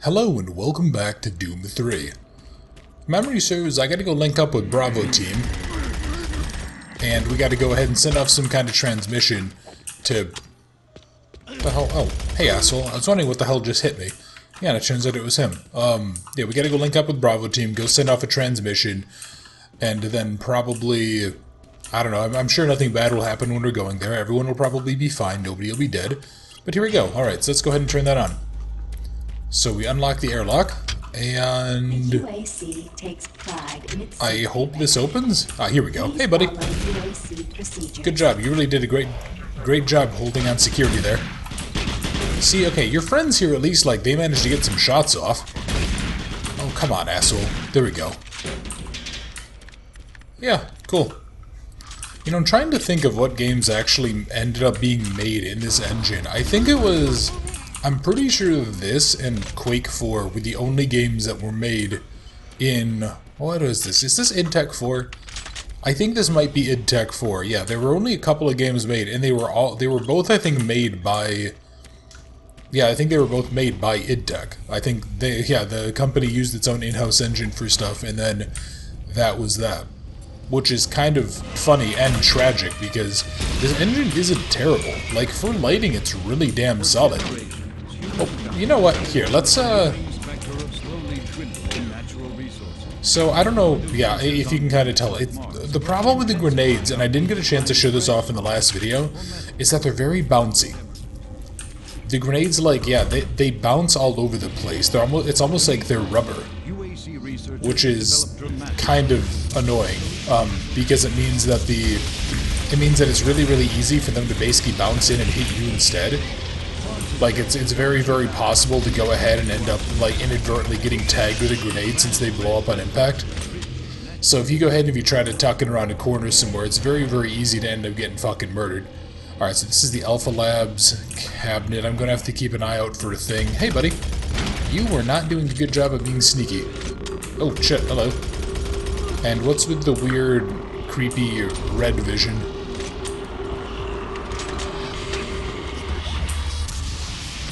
Hello and welcome back to Doom 3. Memory serves, I gotta go link up with Bravo team. And we gotta go ahead and send off some kind of transmission to... What the hell? Oh, hey asshole. I was wondering what the hell just hit me. Yeah, and it turns out it was him. Yeah, we gotta go link up with Bravo team, go send off a transmission, and then probably... I don't know, I'm sure nothing bad will happen when we're going there. Everyone will probably be fine, nobody will be dead. But here we go. Alright, so let's go ahead and turn that on. So we unlock the airlock, and I hope this opens. Ah, here we go. Hey, buddy. Good job. You really did a great job holding on security there. See, okay, your friends here at least, like, they managed to get some shots off. Oh, come on, asshole. There we go. Yeah, cool. You know, I'm trying to think of what games actually ended up being made in this engine. I think it was... I'm pretty sure this and Quake 4 were the only games that were made in... What is this? Is this id Tech 4? I think this might be id Tech 4. Yeah, there were only a couple of games made, and they were both, I think, made by... Yeah, I think they were both made by id Tech. I think the company used its own in-house engine for stuff, and then that was that. Which is kind of funny and tragic, because this engine isn't terrible. Like, for lighting, it's really damn solid. Oh, you know what? Here, let's, So, I don't know, yeah, if you can kind of tell. The problem with the grenades, and I didn't get a chance to show this off in the last video, is that they're very bouncy. The grenades, like, yeah, they bounce all over the place. It's almost like they're rubber. Which is kind of annoying, because it means that it's really, really easy for them to basically bounce in and hit you instead. Like, it's very, very possible to go ahead and end up, like, inadvertently getting tagged with a grenade since they blow up on impact. So if you go ahead and if you try to tuck it around a corner somewhere, it's very, very easy to end up getting fucking murdered. Alright, so this is the Alpha Labs cabinet. I'm gonna have to keep an eye out for a thing. Hey, buddy. You were not doing a good job of being sneaky. Oh, shit, hello. And what's with the weird, creepy red vision?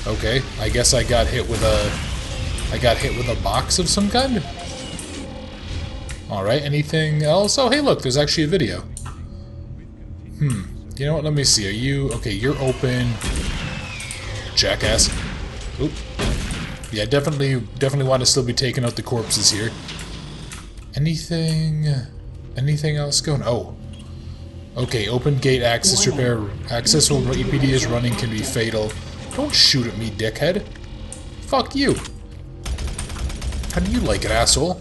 Okay, I guess I got hit with a box of some kind? Alright, anything else? Oh, hey, look, there's actually a video. You know what, let me see. Are you... Okay, you're open. Jackass. Oop. Yeah, definitely want to still be taking out the corpses here. Anything else going? Oh. Okay, open gate access repair. Access while EPD is running can be fatal. Don't shoot at me, dickhead. Fuck you. How do you like it, asshole?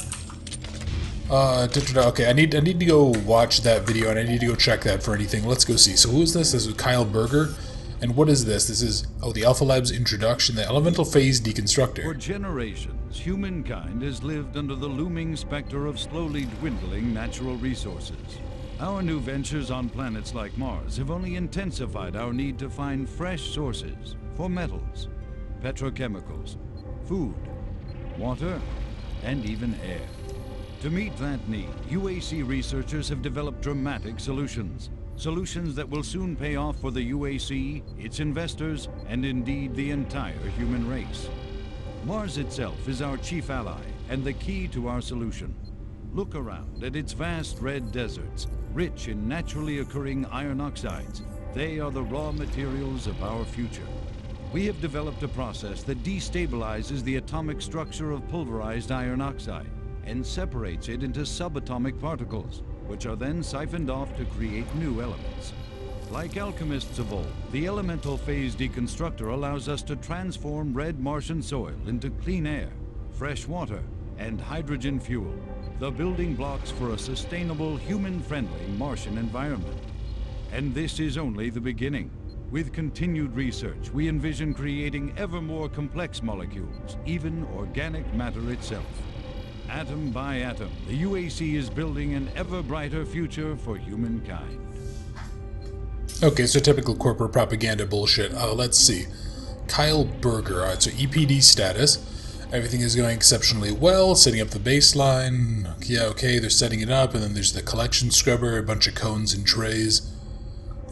Okay, I need to go watch that video, and I need to go check that for anything. Let's go see. So who is this? This is Kyle Berger. And what is this? This is, oh, the Alpha Labs introduction, the elemental phase deconstructor. For generations, humankind has lived under the looming specter of slowly dwindling natural resources. Our new ventures on planets like Mars have only intensified our need to find fresh sources for metals, petrochemicals, food, water, and even air. To meet that need, UAC researchers have developed dramatic solutions. Solutions that will soon pay off for the UAC, its investors, and indeed the entire human race. Mars itself is our chief ally and the key to our solution. Look around at its vast red deserts, rich in naturally occurring iron oxides. They are the raw materials of our future. We have developed a process that destabilizes the atomic structure of pulverized iron oxide and separates it into subatomic particles, which are then siphoned off to create new elements. Like alchemists of old, the elemental phase deconstructor allows us to transform red Martian soil into clean air, fresh water, and hydrogen fuel, the building blocks for a sustainable, human-friendly Martian environment. And this is only the beginning. With continued research, we envision creating ever more complex molecules, even organic matter itself. Atom by atom, the UAC is building an ever brighter future for humankind. Okay, so typical corporate propaganda bullshit. Let's see. Kyle Berger. Alright, so EPD status. Everything is going exceptionally well. Setting up the baseline. Yeah, okay, they're setting it up. And then there's the collection scrubber, a bunch of cones and trays.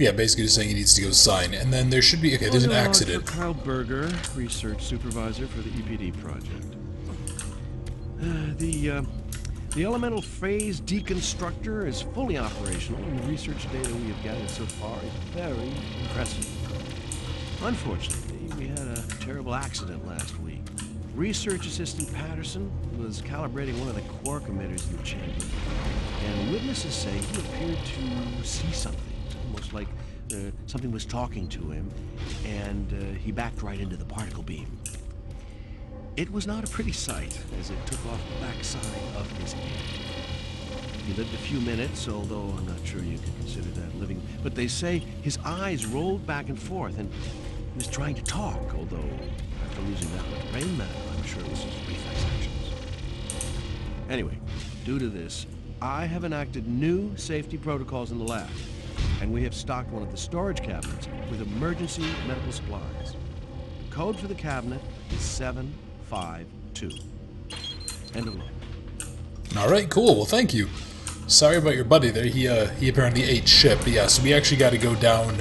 Yeah, basically just saying he needs to go sign. And then there should be... Okay, there's an Audio log accident. for Kyle Berger, research supervisor for the EPD project. The elemental phase deconstructor is fully operational, and the research data we have gathered so far is very impressive. Unfortunately, we had a terrible accident last week. Research assistant Patterson was calibrating one of the quark emitters in the chamber, and witnesses say he appeared to see something, almost like something was talking to him, and he backed right into the particle beam. It was not a pretty sight, as it took off the backside of his head. He lived a few minutes, although I'm not sure you could consider that living. But they say his eyes rolled back and forth, and he was trying to talk, although after losing that much brain matter, I'm sure it was his reflex actions. Anyway, due to this, I have enacted new safety protocols in the lab, and we have stocked one of the storage cabinets with emergency medical supplies. The code for the cabinet is 752. End of log. Alright, cool. Well, thank you. Sorry about your buddy there. He apparently ate shit. But yeah, so we actually got to go down...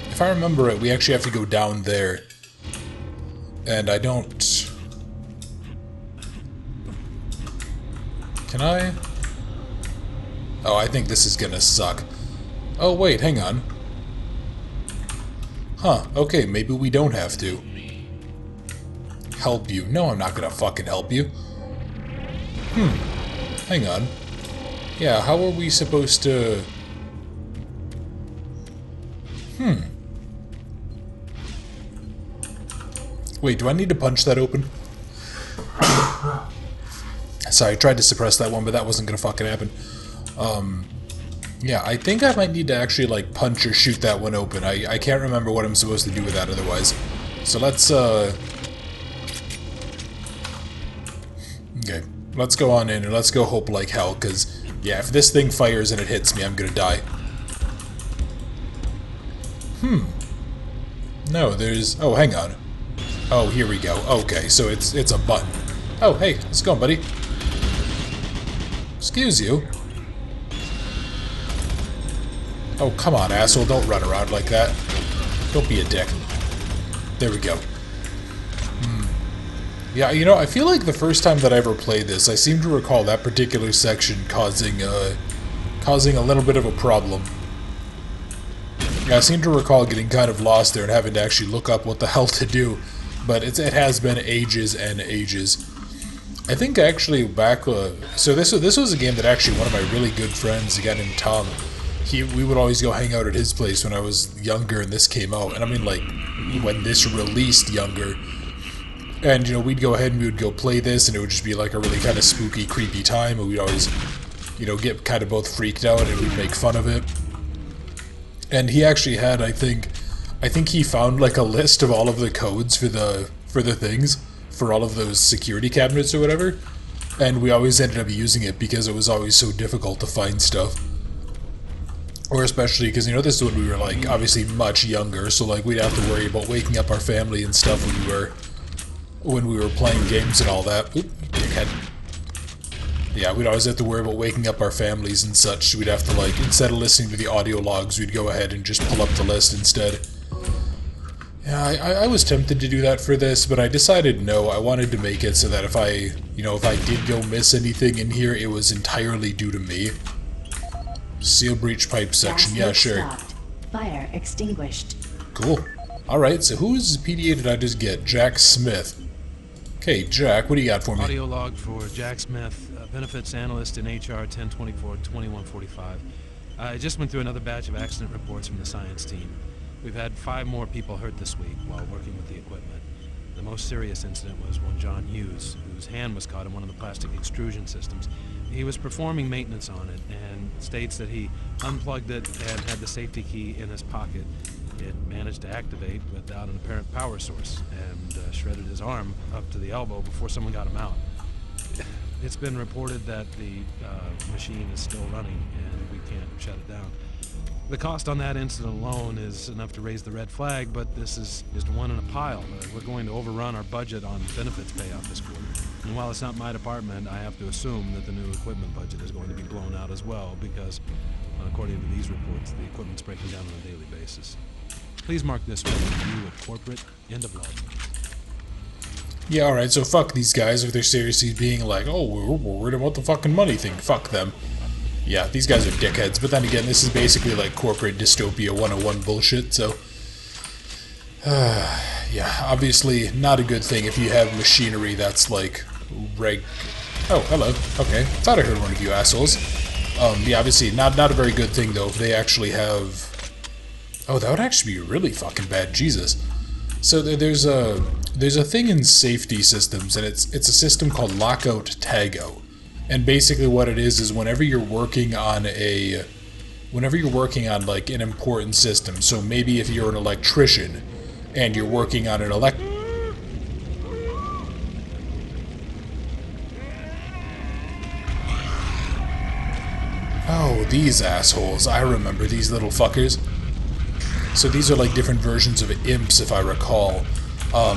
If I remember it, we actually have to go down there. And I don't... Can I? Oh, I think this is gonna suck. Oh, wait, hang on. Huh, okay, maybe we don't have to. Help you. No, I'm not gonna fucking help you. Hang on. Yeah, how are we supposed to... Wait, do I need to punch that open? Sorry, I tried to suppress that one, but that wasn't gonna fucking happen. Yeah, I think I might need to actually, like, punch or shoot that one open. I can't remember what I'm supposed to do with that otherwise. So let's, Okay, let's go on in and let's go hope like hell, because, yeah, if this thing fires and it hits me, I'm gonna die. No, there's... Oh, hang on. Oh, here we go. Okay, so it's a button. Oh, hey, how's it going, buddy? Excuse you. Oh, come on, asshole. Don't run around like that. Don't be a dick. There we go. Yeah, you know, I feel like the first time that I ever played this, I seem to recall that particular section causing a little bit of a problem. Yeah, I seem to recall getting kind of lost there and having to actually look up what the hell to do. But it has been ages and ages. I think actually back... so this was a game that actually one of my really good friends, a guy named Tom, we would always go hang out at his place when I was younger and this came out. And I mean, like, when this released younger. And, you know, we'd go ahead and we would go play this, and it would just be like a really kind of spooky, creepy time, and we'd always, you know, get kind of both freaked out and we'd make fun of it. And he actually had, I think he found like a list of all of the codes for the things, for all of those security cabinets or whatever. And we always ended up using it because it was always so difficult to find stuff. Or especially because, you know, this is when we were like obviously much younger, so like we'd have to worry about waking up our family and stuff when we were playing games and all that. Oop, dickhead. Yeah, we'd always have to worry about waking up our families and such. We'd have to, like, instead of listening to the audio logs, we'd go ahead and just pull up the list instead. Yeah, I was tempted to do that for this, but I decided no. I wanted to make it so that if I did go miss anything in here, it was entirely due to me. Seal breach pipe section, yeah, sure. Stopped. Fire extinguished. Cool. Alright, so whose PDA did I just get? Jack Smith. Okay, Jack, what do you got for me? Audio log for Jack Smith, benefits analyst in HR 1024-2145. I just went through another batch of accident reports from the science team. We've had 5 more people hurt this week while working with the equipment. The most serious incident was one John Hughes, whose hand was caught in one of the plastic extrusion systems. He was performing maintenance on it and states that he unplugged it and had the safety key in his pocket. It managed to activate without an apparent power source and shredded his arm up to the elbow before someone got him out. It's been reported that the machine is still running and we can't shut it down. The cost on that incident alone is enough to raise the red flag, but this is just one in a pile. We're going to overrun our budget on benefits payout this quarter. And while it's not my department, I have to assume that the new equipment budget is going to be blown out as well, because, according to these reports, the equipment's breaking down on a daily basis. Please mark this one a review of corporate end of life. Yeah, alright, so fuck these guys if they're seriously being like, oh, we're worried about the fucking money thing. Fuck them. Yeah, these guys are dickheads, but then again, this is basically like corporate dystopia 101 bullshit, so... yeah, obviously not a good thing if you have machinery that's like Oh, hello. Okay, thought I heard one of you assholes. Yeah, obviously not a very good thing though if they actually have... Oh, that would actually be really fucking bad, Jesus. So there's a thing in safety systems, and it's a system called lockout tagout. And basically what it is whenever you're working on like an important system, so maybe if you're an electrician and you're working on an Oh, these assholes. I remember these little fuckers. So these are like different versions of imps, if I recall. I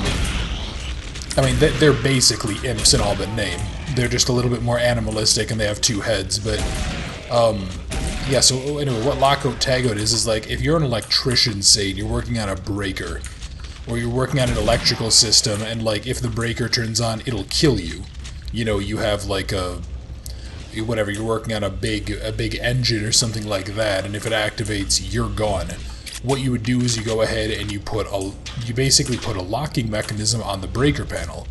mean, they're basically imps in all but name. They're just a little bit more animalistic and they have two heads, but... yeah, so anyway, what lockout tagout is like, if you're an electrician, say, and you're working on a breaker, or you're working on an electrical system, and like, if the breaker turns on, it'll kill you. You know, you have like whatever, you're working on a big engine or something like that, and if it activates, you're gone. What you would do is you go ahead and you basically put a locking mechanism on the breaker panel.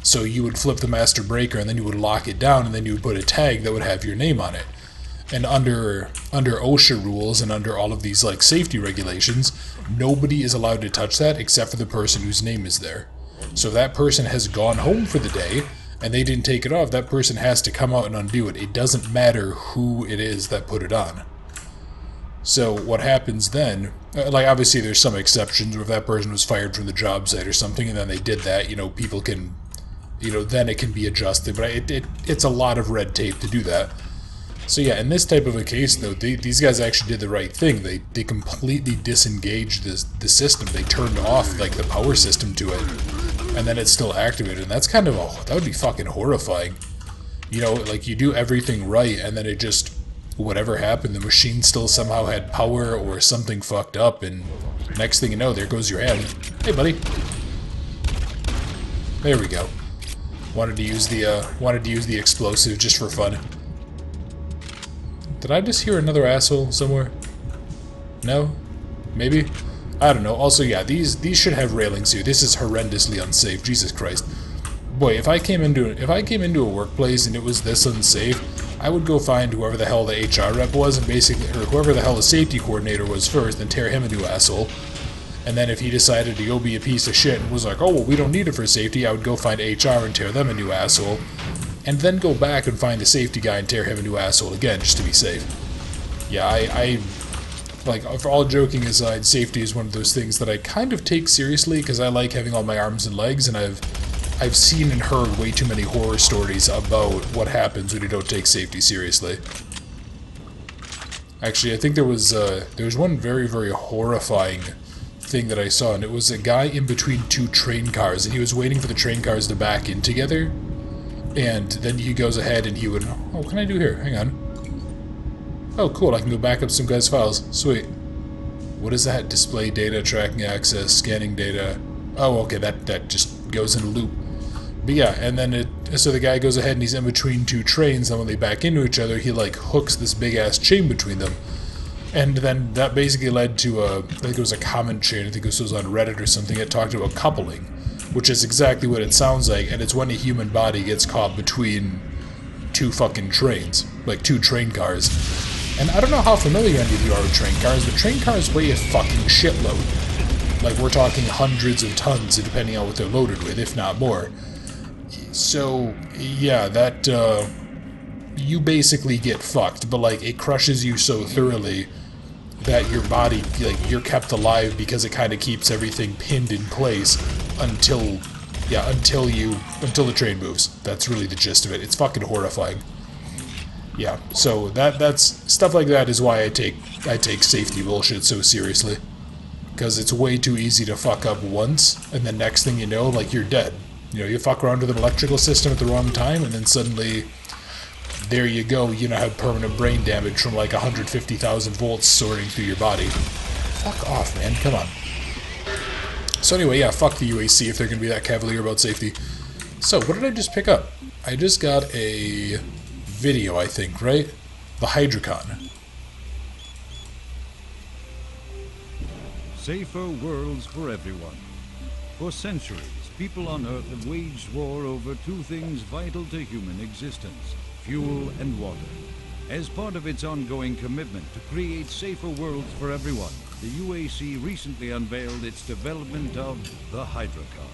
So you would flip the master breaker and then you would lock it down and then you would put a tag that would have your name on it. And under OSHA rules and under all of these like safety regulations, nobody is allowed to touch that except for the person whose name is there. So if that person has gone home for the day and they didn't take it off, that person has to come out and undo it. It doesn't matter who it is that put it on. So what happens then, like obviously there's some exceptions where if that person was fired from the job site or something and then they did that, you know, people can, you know, then it can be adjusted, but it's a lot of red tape to do that. So yeah, in this type of a case though, these guys actually did the right thing. They completely disengaged the system. They turned off like the power system to it, and then it's still activated, and that's kind of, that would be fucking horrifying. You know, like you do everything right and then it just... whatever happened, the machine still somehow had power or something fucked up, and next thing you know, there goes your hand. Hey, buddy. There we go. Wanted to use the explosive just for fun. Did I just hear another asshole somewhere? No? Maybe? I don't know. Also, yeah, these should have railings here. This is horrendously unsafe. Jesus Christ. Boy, if I came into a workplace and it was this unsafe, I would go find whoever the hell the HR rep was, and basically, or whoever the hell the safety coordinator was first, and tear him a new asshole. And then if he decided to go be a piece of shit and was like, oh, well, we don't need it for safety, I would go find HR and tear them a new asshole. And then go back and find the safety guy and tear him a new asshole again, just to be safe. Yeah, I like, for all joking aside, safety is one of those things that I kind of take seriously, because I like having all my arms and legs, and I've seen and heard way too many horror stories about what happens when you don't take safety seriously. Actually, I think there was one very, very horrifying thing that I saw, and it was a guy in between two train cars, and he was waiting for the train cars to back in together, and then he goes ahead and he would... Oh, what can I do here? Hang on. Oh, cool, I can go back up some guy's files. Sweet. What is that? Display data, tracking access, scanning data... Oh, okay, that just goes in a loop. But yeah, and then so the guy goes ahead and he's in between two trains, and when they back into each other, he like hooks this big ass chain between them. And then that basically led to I think it was a comment chain, I think this was on Reddit or something, it talked about coupling, which is exactly what it sounds like, and it's when a human body gets caught between two fucking trains, like two train cars. And I don't know how familiar any of you are with train cars, but train cars weigh a fucking shitload. Like, we're talking hundreds of tons, depending on what they're loaded with, if not more. So, yeah, that, you basically get fucked, but, like, it crushes you so thoroughly that your body, like, you're kept alive because it kind of keeps everything pinned in place until the train moves. That's really the gist of it. It's fucking horrifying. Yeah, so that's stuff like that is why I take safety bullshit so seriously. Because it's way too easy to fuck up once, and the next thing you know, like, you're dead. You know, you fuck around with an electrical system at the wrong time, and then suddenly, there you go, you now have permanent brain damage from like 150,000 volts sorting through your body. Fuck off, man, come on. So anyway, yeah, fuck the UAC if they're gonna be that cavalier about safety. So, what did I just pick up? I just got a video, I think, right? The Hydrocon. Safer worlds for everyone. For centuries, people on Earth have waged war over two things vital to human existence: fuel and water. As part of its ongoing commitment to create safer worlds for everyone, the UAC recently unveiled its development of the Hydrocon.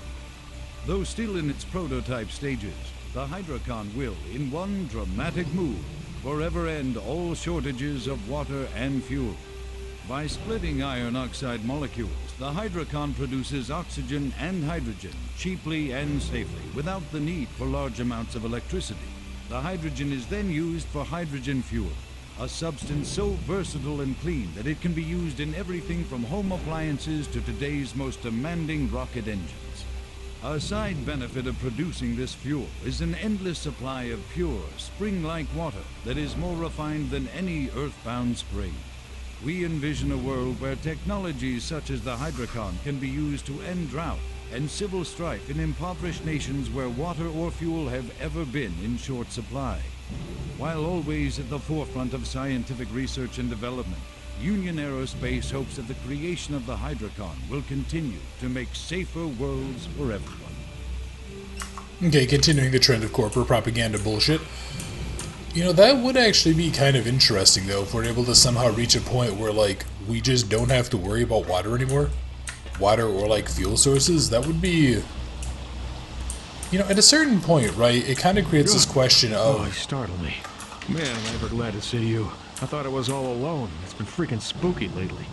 Though still in its prototype stages, the Hydrocon will, in one dramatic move, forever end all shortages of water and fuel. By splitting iron oxide molecules, the Hydrocon produces oxygen and hydrogen cheaply and safely, without the need for large amounts of electricity. The hydrogen is then used for hydrogen fuel, a substance so versatile and clean that it can be used in everything from home appliances to today's most demanding rocket engines. A side benefit of producing this fuel is an endless supply of pure, spring-like water that is more refined than any earthbound spring. We envision a world where technologies such as the Hydrocon can be used to end drought and civil strife in impoverished nations where water or fuel have ever been in short supply. While always at the forefront of scientific research and development, Union Aerospace hopes that the creation of the Hydrocon will continue to make safer worlds for everyone. Okay, continuing the trend of corporate propaganda bullshit. You know, that would actually be kind of interesting, though, if we're able to somehow reach a point where, like, we just don't have to worry about water anymore. Water or, like, fuel sources. That would be... You know, at a certain point, right, it kind of creates this question of... Oh, you startled me. Man, am I ever glad to see you. I thought I was all alone. It's been freaking spooky lately.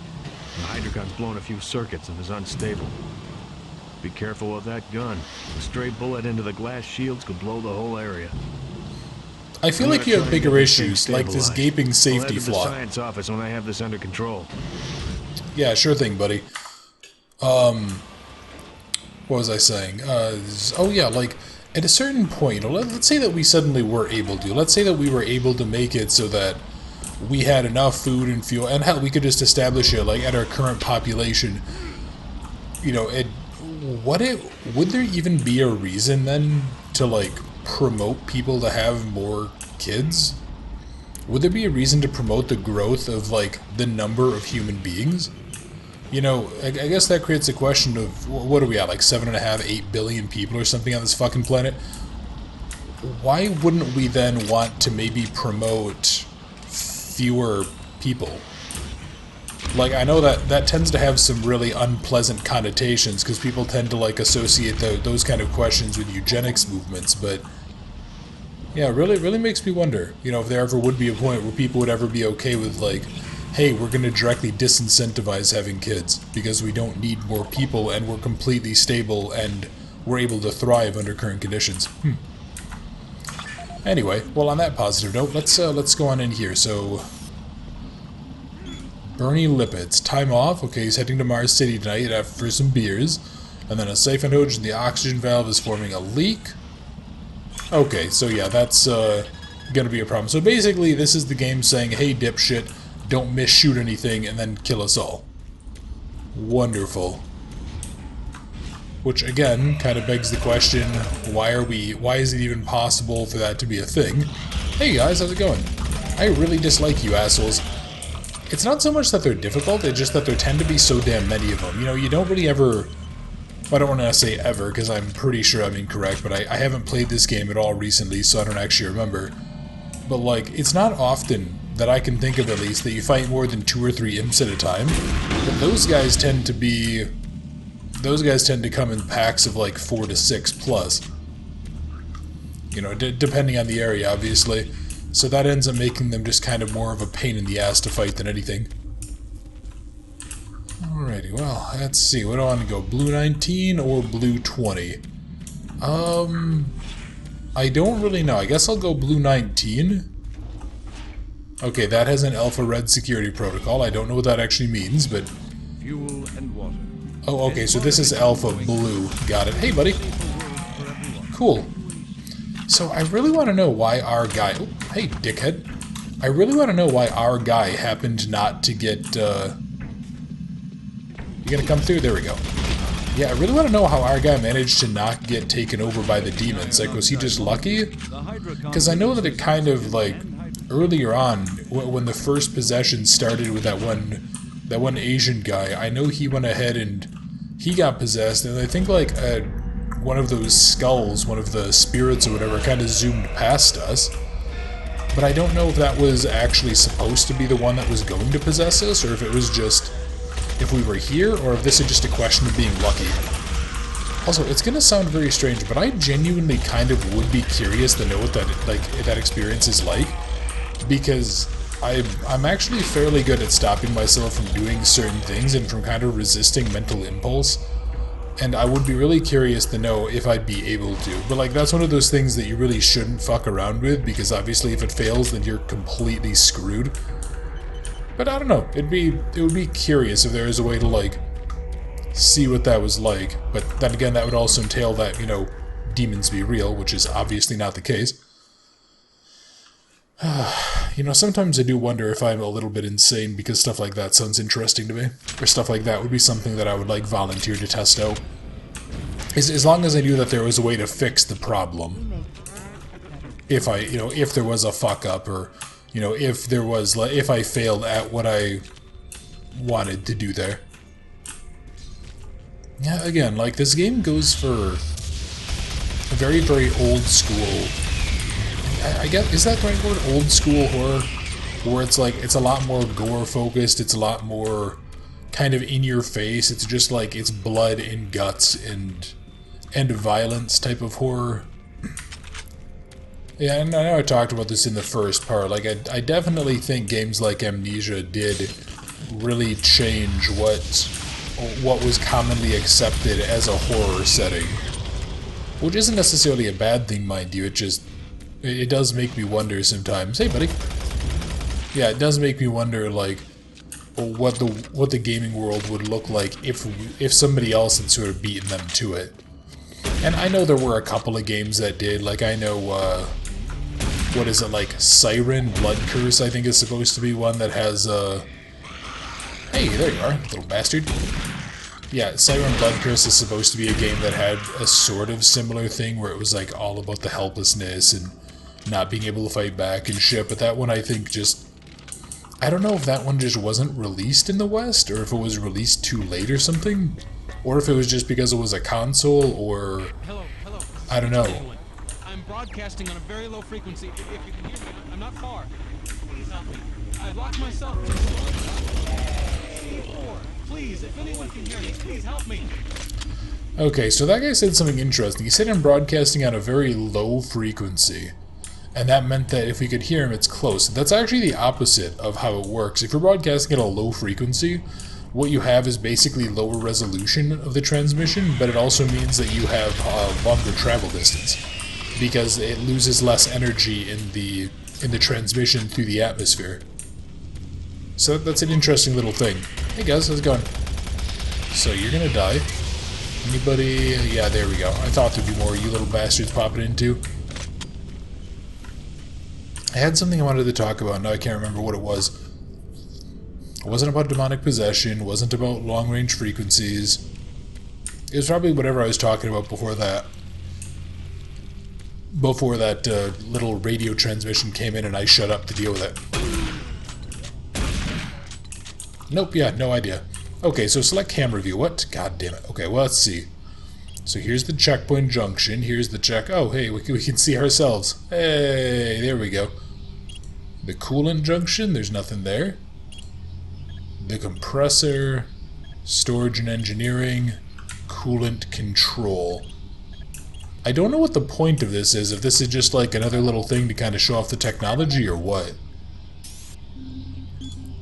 The Hydrocon's blown a few circuits and is unstable. Be careful with that gun. A stray bullet into the glass shields could blow the whole area. I feel like you have bigger issues, like this gaping safety flaw. I'll head to the science office when I have this under control. Yeah, sure thing, buddy. What was I saying? Oh yeah, like, at a certain point, you know, let's say that we suddenly were able to. Let's say that we were able to make it so that we had enough food and fuel, and hell, we could just establish it, like, at our current population. You know, would there even be a reason, then, to, like, promote people to have more kids? Would there be a reason to promote the growth of, like, the number of human beings? You know, I guess that creates a question of, what are we at, like 7.5, 8 billion people or something on this fucking planet? Why wouldn't we then want to maybe promote fewer people? Like, I know that tends to have some really unpleasant connotations, because people tend to, like, associate those kind of questions with eugenics movements, but yeah, really makes me wonder, you know, if there ever would be a point where people would ever be okay with, like, hey, we're going to directly disincentivize having kids because we don't need more people and we're completely stable and we're able to thrive under current conditions. Anyway, well, on that positive note, let's go on in here. So, Bernie Lipids, time off. Okay, he's heading to Mars City tonight for some beers, and then a siphon hose in the oxygen valve is forming a leak. Okay, so yeah, that's gonna be a problem. So basically, this is the game saying, hey, dipshit, don't misshoot anything and then kill us all. Wonderful. Which, again, kind of begs the question, why is it even possible for that to be a thing? Hey guys, how's it going? I really dislike you assholes. It's not so much that they're difficult, it's just that there tend to be so damn many of them. You know, you don't really ever... I don't want to say ever, because I'm pretty sure I'm incorrect, but I haven't played this game at all recently, so I don't actually remember. But, like, it's not often that I can think of, at least, that you fight more than 2 or 3 imps at a time. But those guys tend to be... Those guys tend to come in packs of, like, 4 to 6 plus. You know, depending on the area, obviously. So that ends up making them just kind of more of a pain in the ass to fight than anything. Alrighty, well, let's see. What do I want to go? Blue 19 or blue 20? I don't really know. I guess I'll go blue 19. Okay, that has an alpha red security protocol. I don't know what that actually means, but... Fuel and water. Oh, okay, so this is alpha blue. Got it. Hey, buddy. Cool. So I really want to know why our guy... Oh, hey, dickhead. I really want to know why our guy happened not to get... You gonna come through? There we go. Yeah, I really want to know how our guy managed to not get taken over by the demons. Like, was he just lucky? Because I know that it kind of, like, earlier on, when the first possession started with that one Asian guy, I know he went ahead and he got possessed, and I think, like, one of those skulls, one of the spirits or whatever, kind of zoomed past us. But I don't know if that was actually supposed to be the one that was going to possess us, or if it was just... if we were here, or if this is just a question of being lucky. Also, it's gonna sound very strange, but I genuinely kind of would be curious to know what that experience is like, because I'm actually fairly good at stopping myself from doing certain things and from kind of resisting mental impulse, and I would be really curious to know if I'd be able to. But like, that's one of those things that you really shouldn't fuck around with, because obviously if it fails, then you're completely screwed. But I don't know, it would be curious if there was a way to, like, see what that was like. But then again, that would also entail that, you know, demons be real, which is obviously not the case. You know, sometimes I do wonder if I'm a little bit insane, because stuff like that sounds interesting to me. Or stuff like that would be something that I would, like, volunteer to test out. As long as I knew that there was a way to fix the problem. If there was a fuck up, or... you know, if I failed at what I wanted to do there. Yeah, again, like, this game goes for a very, very old school... I guess, is that the right word? Old school horror? Where it's like, it's a lot more gore focused, it's a lot more kind of in your face, it's just like, it's blood and guts and violence type of horror. Yeah, and I know I talked about this in the first part. Like, I definitely think games like Amnesia did really change what was commonly accepted as a horror setting. Which isn't necessarily a bad thing, mind you. It does make me wonder sometimes. Hey, buddy. Yeah, it does make me wonder, like, what the gaming world would look like if somebody else had sort of beaten them to it. And I know there were a couple of games that did. Like, I know, what is it, like, Siren Blood Curse, I think is supposed to be one that has, Hey, there you are, little bastard. Yeah, Siren Blood Curse is supposed to be a game that had a sort of similar thing, where it was, like, all about the helplessness and not being able to fight back and shit, but that one, I think, just... I don't know if that one just wasn't released in the West, or if it was released too late or something, or if it was just because it was a console, or... Hello. I don't know. I'm broadcasting on a very low frequency. If you can hear me, I'm not far. Please help me. I've locked myself. Please, if anyone can hear me, please help me. Okay, so that guy said something interesting. He said I'm broadcasting on a very low frequency. And that meant that if we could hear him, it's close. That's actually the opposite of how it works. If you're broadcasting at a low frequency, what you have is basically lower resolution of the transmission, but it also means that you have a longer travel distance, because it loses less energy in the transmission through the atmosphere. So that's an interesting little thing. Hey guys, how's it going? So you're gonna die. Anybody? Yeah, there we go. I thought there'd be more of you little bastards popping in too. I had something I wanted to talk about, now I can't remember what it was. It wasn't about demonic possession, it wasn't about long-range frequencies. It was probably whatever I was talking about before that. Before that little radio transmission came in and I shut up to deal with it. Nope, yeah, no idea. Okay, so select camera view. What? God damn it. Okay, well, let's see. So here's the checkpoint junction. Here's the check... Oh, hey, we can see ourselves. Hey, there we go. The coolant junction, there's nothing there. The compressor, storage and engineering, coolant control. I don't know what the point of this is, if this is just like another little thing to kind of show off the technology or what.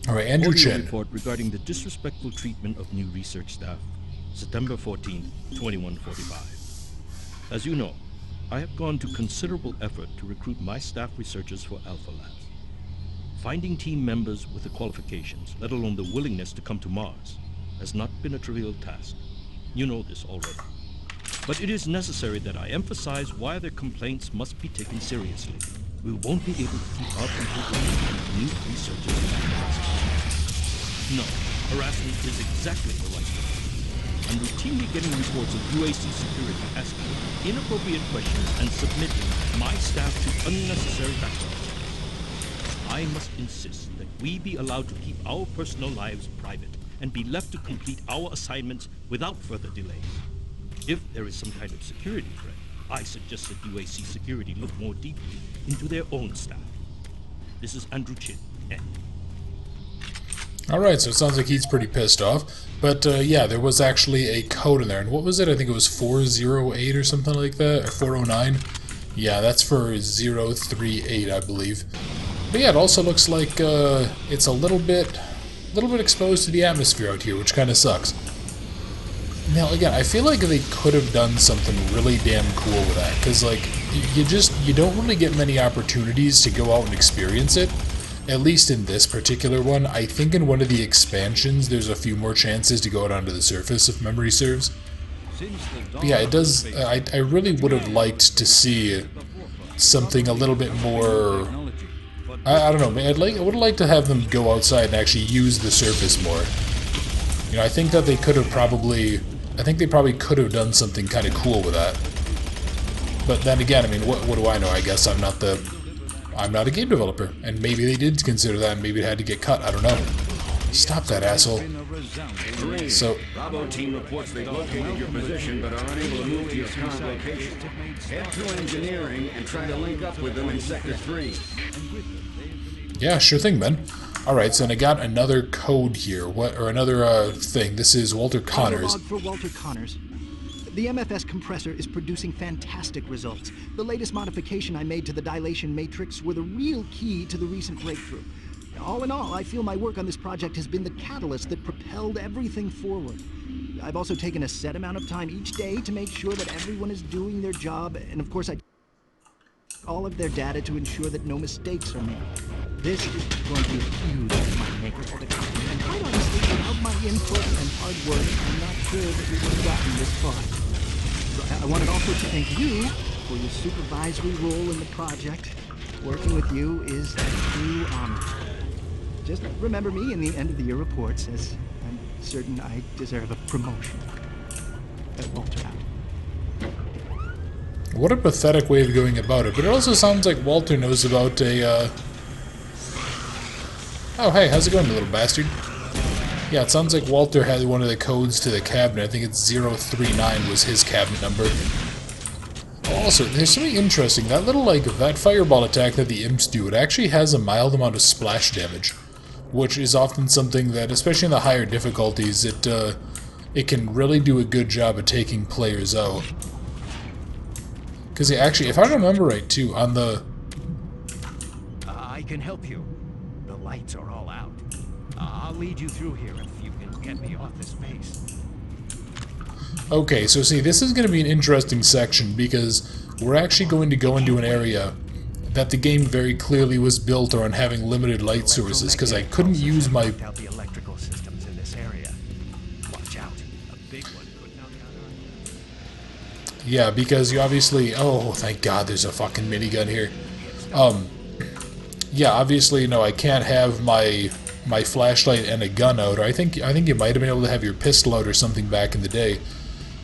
Alright, Andrew Audio Chen. report regarding the disrespectful treatment of new research staff, September 14, 2145. As you know, I have gone to considerable effort to recruit my staff researchers for Alpha Labs. Finding team members with the qualifications, let alone the willingness to come to Mars, has not been a trivial task. You know this already. But it is necessary that I emphasize why their complaints must be taken seriously. We won't be able to keep our people going with new researchers and harassment. No, harassment is exactly the right word. I'm routinely getting reports of UAC security asking inappropriate questions and submitting my staff to unnecessary background checks. I must insist that we be allowed to keep our personal lives private and be left to complete our assignments without further delay. If there is some kind of security threat, I suggest that UAC security look more deeply into their own staff. This is Andrew Chin, Ed. Alright, so it sounds like he's pretty pissed off. But yeah, there was actually a code in there. And what was it? I think it was 408 or something like that, or 409. Yeah, that's for 038, I believe. But yeah, it also looks like it's a little bit exposed to the atmosphere out here, which kind of sucks. Now, again, I feel like they could have done something really damn cool with that, because, like, you don't really get many opportunities to go out and experience it, at least in this particular one. I think in one of the expansions, there's a few more chances to go out onto the surface, if memory serves. But yeah, it does, I really would have liked to see something a little bit more, I don't know, I would have liked to have them go outside and actually use the surface more. You know, I think that they could have probably, I think they probably could have done something kind of cool with that. But then again, I mean, what do I know? I guess I'm not a game developer, and maybe they did consider that, and maybe it had to get cut, I don't know. Stop that, asshole. So, Bravo team reports they've located your position, but are unable to move to your current location. Head to engineering and try to link up with them in Sector 3. yeah, sure thing, man. Alright, so I got another code here, another thing. This is Walter Connors. For Walter Connors. The MFS compressor is producing fantastic results. The latest modification I made to the dilation matrix were the real key to the recent breakthrough. All in all, I feel my work on this project has been the catalyst that propelled everything forward. I've also taken a set amount of time each day to make sure that everyone is doing their job, and of course I all of their data to ensure that no mistakes are made. This is going to be a huge money maker for the company, and quite honestly, without my input and hard work, I'm not sure that we would have gotten this far. So I wanted also to thank you for your supervisory role in the project. Working with you is a true honor. Just remember me in the end of the year reports, as I'm certain I deserve a promotion. Walter out. What a pathetic way of going about it, but it also sounds like Walter knows about a, Oh, hey, how's it going, you little bastard? Yeah, it sounds like Walter had one of the codes to the cabinet. I think it's 039 was his cabinet number. Also, there's something interesting. That little, that fireball attack that the imps do, it actually has a mild amount of splash damage, which is often something that, especially in the higher difficulties, it can really do a good job of taking players out. Because actually, if I remember right, too, on the... I can help you. The lights are all out. I'll lead you through here if you can get me off this base. Okay, so see, this is going to be an interesting section, because we're actually going to go into an area that the game very clearly was built on having limited light sources, because I couldn't use my... the electrical systems in this area. Watch out. A big one could knock out. Yeah, because you obviously... Oh, thank God there's a fucking minigun here. Yeah, obviously, no, I can't have my flashlight and a gun out, or I think you might have been able to have your pistol out or something back in the day.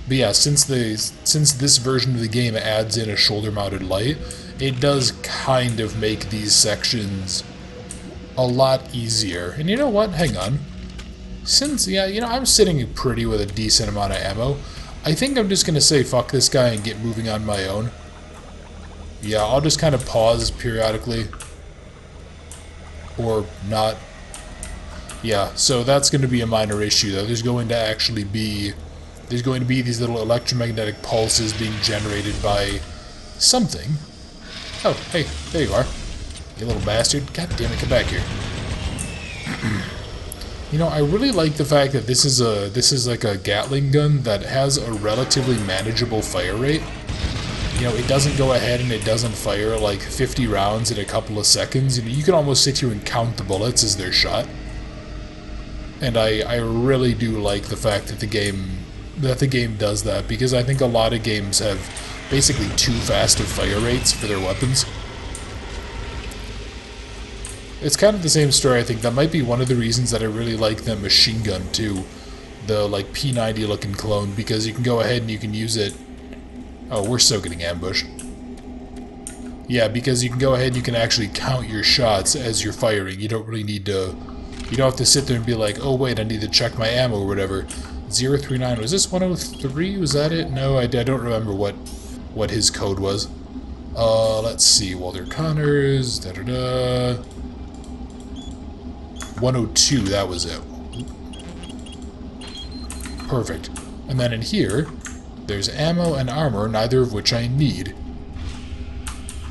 But yeah, since this version of the game adds in a shoulder-mounted light, it does kind of make these sections a lot easier. And you know what? Hang on. Since, yeah, you know, I'm sitting pretty with a decent amount of ammo, I think I'm just going to say fuck this guy and get moving on my own. Yeah, I'll just kind of pause periodically. Or not. Yeah, so that's going to be a minor issue, though. There's going to be these little electromagnetic pulses being generated by something. Oh, hey, there you are. You little bastard. God damn it, come back here. You know, I really like the fact that this is like a Gatling gun that has a relatively manageable fire rate. you know, it doesn't go ahead and it doesn't fire like 50 rounds in a couple of seconds. You know, you can almost sit here and count the bullets as they're shot. And I really do like the fact that the game does that, because I think a lot of games have basically too fast of fire rates for their weapons. It's kind of the same story. I think that might be one of the reasons that I really like the machine gun too, the like P90 looking clone, because you can go ahead and you can use it. Oh, we're so getting ambushed. Yeah, because you can go ahead and you can actually count your shots as you're firing. You don't really need to, you don't have to sit there and be like, oh wait, I need to check my ammo or whatever. 039, was this 103? Was that it? No, I don't remember what his code was. Let's see, Walter Connors, da-da-da. 102, that was it. Perfect. And then in here, there's ammo and armor, neither of which I need.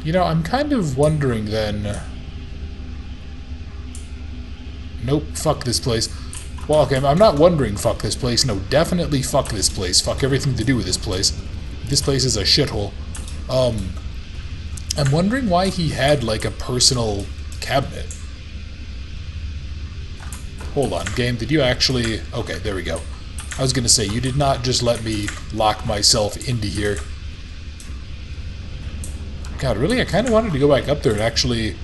You know, I'm kind of wondering then... Nope, fuck this place. Well, okay, I'm not wondering fuck this place. No, definitely fuck this place. Fuck everything to do with this place. This place is a shithole. I'm wondering why he had, like, a personal cabinet. Hold on, game, did you actually... Okay, there we go. I was gonna say, you did not just let me lock myself into here. God, really? I kind of wanted to go back up there and actually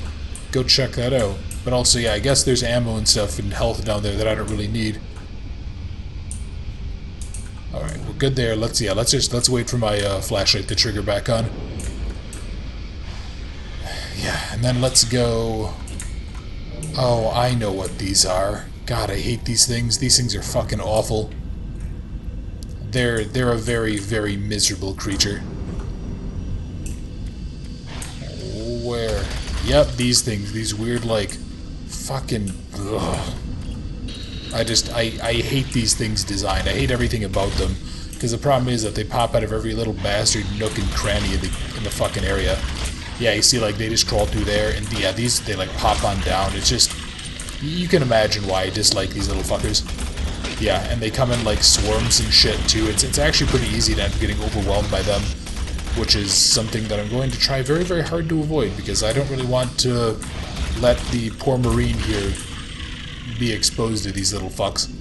go check that out. But also, yeah, I guess there's ammo and stuff and health down there that I don't really need. Alright, we're good there. Let's wait for my flashlight to trigger back on. Yeah, and then let's go... Oh, I know what these are. God, I hate these things. These things are fucking awful. They're a very, very miserable creature. Where? Yep, these things. These weird, like, fucking... Ugh. I hate these things' design. I hate everything about them. Because the problem is that they pop out of every little bastard nook and cranny in the fucking area. Yeah, you see, like, they just crawl through there, and yeah, these, they, like, pop on down. It's just... You can imagine why I dislike these little fuckers. Yeah, and they come in, like, swarms and shit, too. It's actually pretty easy to end up getting overwhelmed by them, which is something that I'm going to try very, very hard to avoid, because I don't really want to let the poor Marine here be exposed to these little fucks.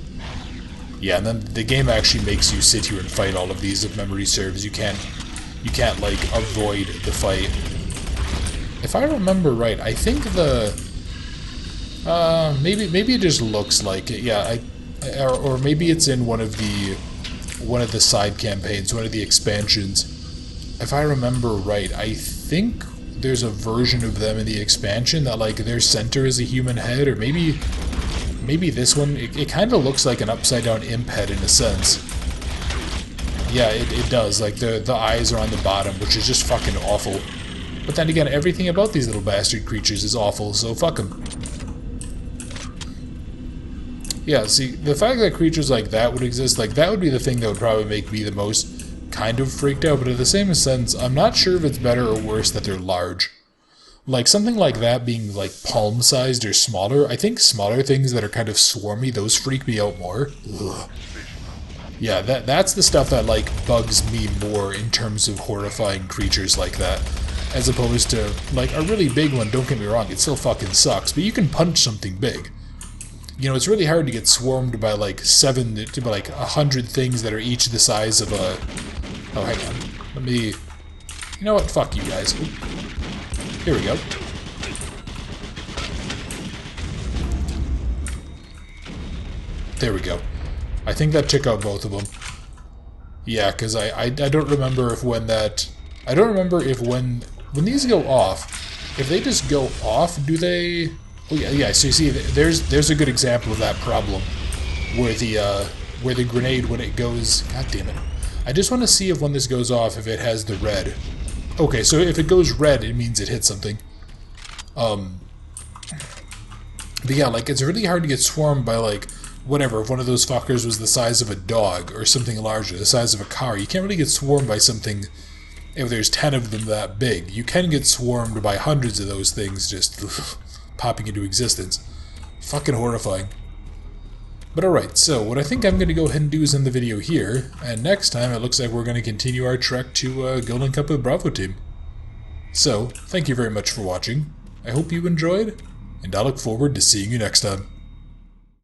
Yeah, and then the game actually makes you sit here and fight all of these, if memory serves. You can't, like, avoid the fight. If I remember right, I think the... maybe it just looks like it. Yeah, or maybe it's in one of the side campaigns, one of the expansions. If I remember right, I think there's a version of them in the expansion that, like, their center is a human head, or maybe this one, it kind of looks like an upside-down imp head in a sense. Yeah, it does. Like, the eyes are on the bottom, which is just fucking awful. But then again, everything about these little bastard creatures is awful, so fuck them. Yeah, see, the fact that creatures like that would exist, like, that would be the thing that would probably make me the most kind of freaked out, but in the same sense, I'm not sure if it's better or worse that they're large. Like, something like that being, like, palm-sized or smaller, I think smaller things that are kind of swarmy, those freak me out more. Ugh. Yeah, that's the stuff that, like, bugs me more in terms of horrifying creatures like that. As opposed to, like, a really big one, don't get me wrong, it still fucking sucks, but you can punch something big. You know, it's really hard to get swarmed by, like, 100 things that are each the size of a... Oh, hang on. Let me... You know what? Fuck you guys. Oop. Here we go. There we go. I think that took out both of them. Yeah, because I don't remember if when that... I don't remember if when these go off, if they just go off, do they... Oh yeah, so you see, there's a good example of that problem, where the grenade, when it goes... God damn it. I just want to see if when this goes off, if it has the red. Okay, so if it goes red, it means it hit something. But yeah, like, it's really hard to get swarmed by, like, whatever, if one of those fuckers was the size of a dog, or something larger, the size of a car. You can't really get swarmed by something if there's 10 of them that big. You can get swarmed by hundreds of those things just popping into existence. Fucking horrifying. But alright, so what I think I'm going to go ahead and do is end the video here, and next time it looks like we're going to continue our trek to go link up with Bravo Team. So, thank you very much for watching, I hope you enjoyed, and I look forward to seeing you next time.